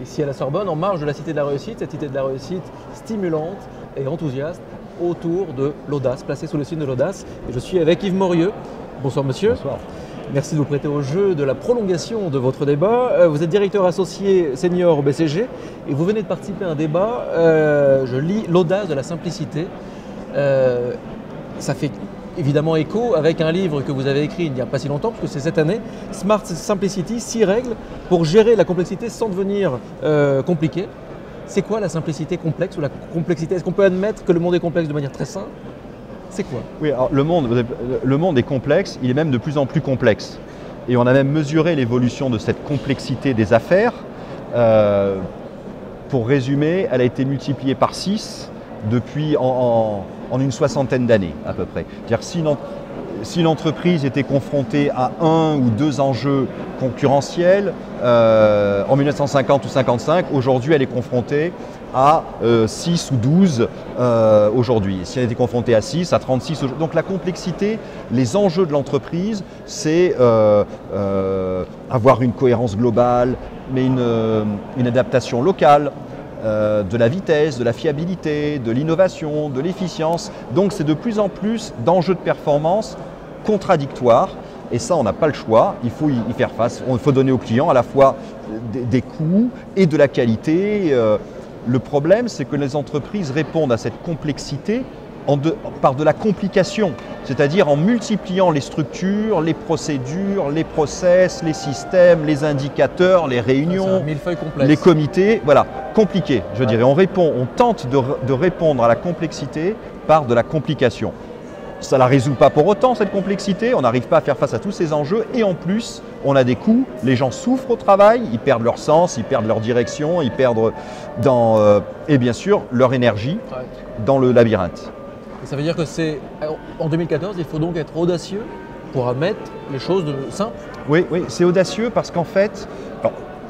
ici à la Sorbonne, en marge de la Cité de la Réussite, cette Cité de la Réussite stimulante et enthousiaste autour de l'audace, placée sous le signe de l'audace. Et je suis avec Yves Morieux. Bonsoir monsieur. Bonsoir. Merci de vous prêter au jeu de la prolongation de votre débat. Vous êtes directeur associé senior au BCG et vous venez de participer à un débat, je lis l'audace de la simplicité. Ça fait évidemment écho avec un livre que vous avez écrit il n'y a pas si longtemps, parce que c'est cette année, Smart Simplicity, 6 règles pour gérer la complexité sans devenir compliqué. C'est quoi la simplicité complexe ou la complexité? Est-ce qu'on peut admettre que le monde est complexe de manière très simple? C'est quoi? Oui, alors le monde est complexe, il est même de plus en plus complexe. Et on a même mesuré l'évolution de cette complexité des affaires. Pour résumer, elle a été multipliée par 6 depuis en une soixantaine d'années à peu près. C'est-à-dire si l'entreprise était confrontée à 1 ou 2 enjeux concurrentiels en 1950 ou 55, aujourd'hui elle est confrontée à 6 ou 12 aujourd'hui. Si elle était confrontée à 6, à 36 aujourd'hui. Donc la complexité, les enjeux de l'entreprise, c'est avoir une cohérence globale, mais une adaptation locale, de la vitesse, de la fiabilité, de l'innovation, de l'efficience. Donc c'est de plus en plus d'enjeux de performance contradictoires. Et ça, on n'a pas le choix, il faut y faire face. Il faut donner aux clients à la fois des coûts et de la qualité. Le problème, c'est que les entreprises répondent à cette complexité par de la complication, c'est-à-dire en multipliant les structures, les procédures, les process, les systèmes, les indicateurs, les réunions, les comités. Voilà, compliqué, je dirais. On tente de répondre à la complexité par de la complication. Ça ne la résout pas pour autant, cette complexité, on n'arrive pas à faire face à tous ces enjeux et en plus, on a des coûts, les gens souffrent au travail, ils perdent leur sens, ils perdent leur direction, ils perdent et bien sûr leur énergie dans le labyrinthe. Et ça veut dire que en 2014, il faut donc être audacieux pour admettre les choses simples? Oui, c'est audacieux parce qu'en fait,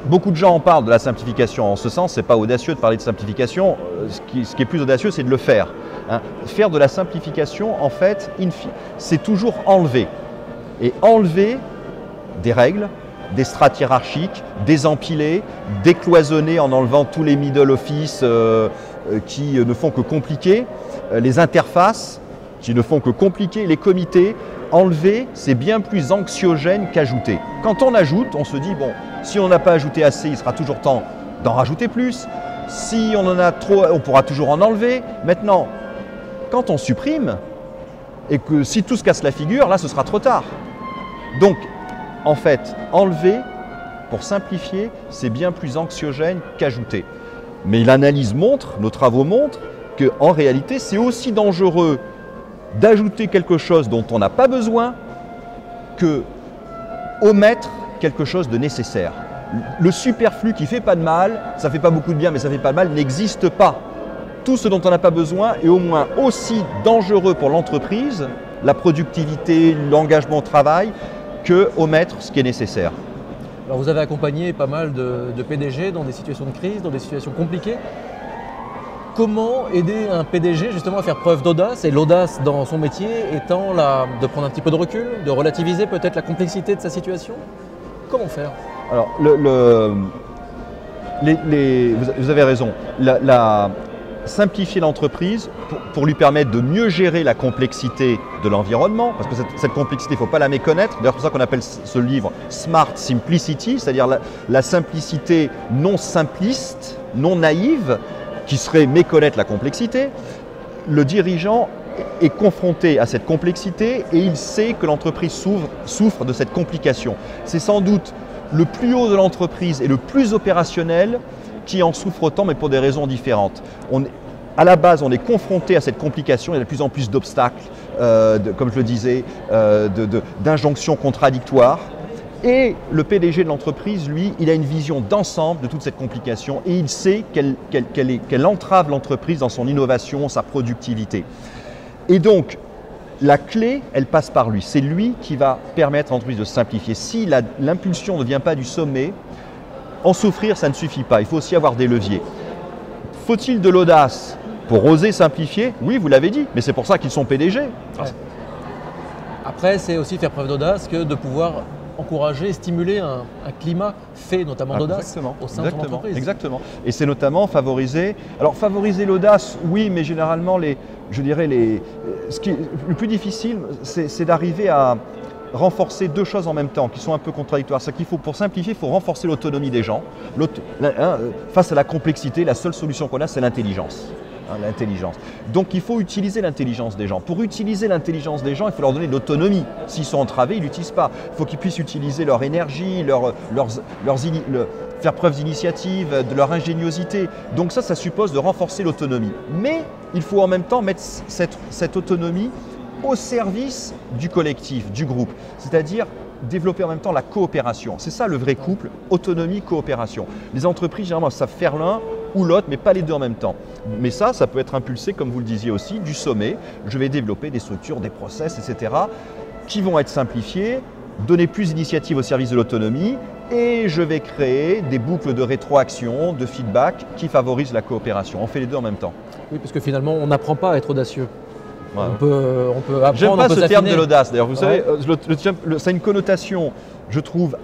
beaucoup de gens en parlent de la simplification. En ce sens, ce n'est pas audacieux de parler de simplification. Ce qui est plus audacieux, c'est de le faire. Faire de la simplification, en fait, c'est toujours enlever. Et enlever des règles, des strates hiérarchiques, désempiler, décloisonner en enlevant tous les middle office qui ne font que compliquer, les interfaces qui ne font que compliquer, les comités. Enlever, c'est bien plus anxiogène qu'ajouter. Quand on ajoute, on se dit, bon, si on n'a pas ajouté assez, il sera toujours temps d'en rajouter plus. Si on en a trop, on pourra toujours en enlever. Maintenant, quand on supprime, et que si tout se casse la figure, là, ce sera trop tard. Donc, en fait, enlever, pour simplifier, c'est bien plus anxiogène qu'ajouter. Mais l'analyse montre, nos travaux montrent, qu'en réalité, c'est aussi dangereux d'ajouter quelque chose dont on n'a pas besoin que omettre quelque chose de nécessaire. Le superflu qui ne fait pas de mal, ça ne fait pas beaucoup de bien mais ça ne fait pas de mal, n'existe pas. Tout ce dont on n'a pas besoin est au moins aussi dangereux pour l'entreprise, la productivité, l'engagement au travail, que omettre ce qui est nécessaire. Alors vous avez accompagné pas mal de PDG dans des situations de crise, dans des situations compliquées. Comment aider un PDG justement à faire preuve d'audace, et l'audace dans son métier étant de prendre un petit peu de recul, de relativiser peut-être la complexité de sa situation? Comment faire? Alors, vous avez raison. Simplifier l'entreprise pour lui permettre de mieux gérer la complexité de l'environnement, parce que cette complexité, il ne faut pas la méconnaître. D'ailleurs, c'est pour ça qu'on appelle ce livre Smart Simplicity, c'est-à-dire la simplicité non simpliste, non naïve, qui serait méconnaître la complexité. Le dirigeant est confronté à cette complexité et il sait que l'entreprise souffre de cette complication. C'est sans doute le plus haut de l'entreprise et le plus opérationnel qui en souffre autant, mais pour des raisons différentes. À la base, on est confronté à cette complication, il y a de plus en plus d'obstacles, comme je le disais, d'injonctions contradictoires. Et le PDG de l'entreprise, lui, il a une vision d'ensemble de toute cette complication et il sait qu'elle entrave l'entreprise dans son innovation, sa productivité. Et donc, la clé, elle passe par lui. C'est lui qui va permettre à l'entreprise de simplifier. Si l'impulsion ne vient pas du sommet, en souffrir, ça ne suffit pas. Il faut aussi avoir des leviers. Faut-il de l'audace pour oser simplifier? Oui, vous l'avez dit, mais c'est pour ça qu'ils sont PDG. Ouais. Après, c'est aussi faire preuve d'audace que de pouvoir encourager, stimuler un climat fait notamment d'audace au sein de son entreprise. Exactement. Et c'est notamment favoriser l'audace, oui, mais généralement, ce qui est le plus difficile, c'est d'arriver à renforcer deux choses en même temps qui sont un peu contradictoires. C'est qu'il faut, pour simplifier, il faut renforcer l'autonomie des gens. Face à la complexité, la seule solution qu'on a, c'est l'intelligence. L'intelligence. Donc il faut utiliser l'intelligence des gens. Pour utiliser l'intelligence des gens, il faut leur donner de l'autonomie. S'ils sont entravés, ils ne l'utilisent pas. Il faut qu'ils puissent utiliser leur énergie, faire preuve d'initiative, de leur ingéniosité. Donc ça suppose de renforcer l'autonomie. Mais il faut en même temps mettre cette autonomie au service du collectif, du groupe. C'est-à-dire développer en même temps la coopération. C'est ça le vrai couple, autonomie, coopération. Les entreprises, généralement, savent faire l'un ou l'autre, mais pas les deux en même temps. Mais ça peut être impulsé, comme vous le disiez aussi, du sommet. Je vais développer des structures, des process, etc., qui vont être simplifiés, donner plus d'initiatives au service de l'autonomie, et je vais créer des boucles de rétroaction, de feedback qui favorisent la coopération. On fait les deux en même temps. Oui, parce que finalement, on n'apprend pas à être audacieux. Ouais. On peut apprendre. J'aime pas ce terme de l'audace, d'ailleurs. Vous savez, ça a une connotation, je trouve,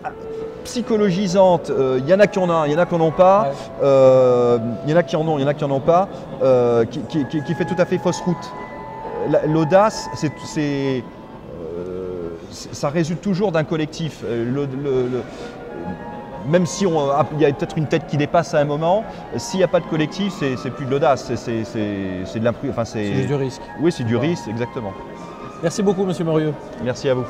psychologisante. Il y en a qui en ont, il y en a qui n'en ont pas. Il y en a qui en ont, il y en a qui n'en ont pas. Qui fait tout à fait fausse route. L'audace, ça résulte toujours d'un collectif. Même si il y a peut-être une tête qui dépasse à un moment, s'il n'y a pas de collectif, c'est plus de l'audace, c'est de l'impru. C'est juste du risque. Oui, c'est du risque, exactement. Merci beaucoup, Monsieur Morieux. Merci à vous.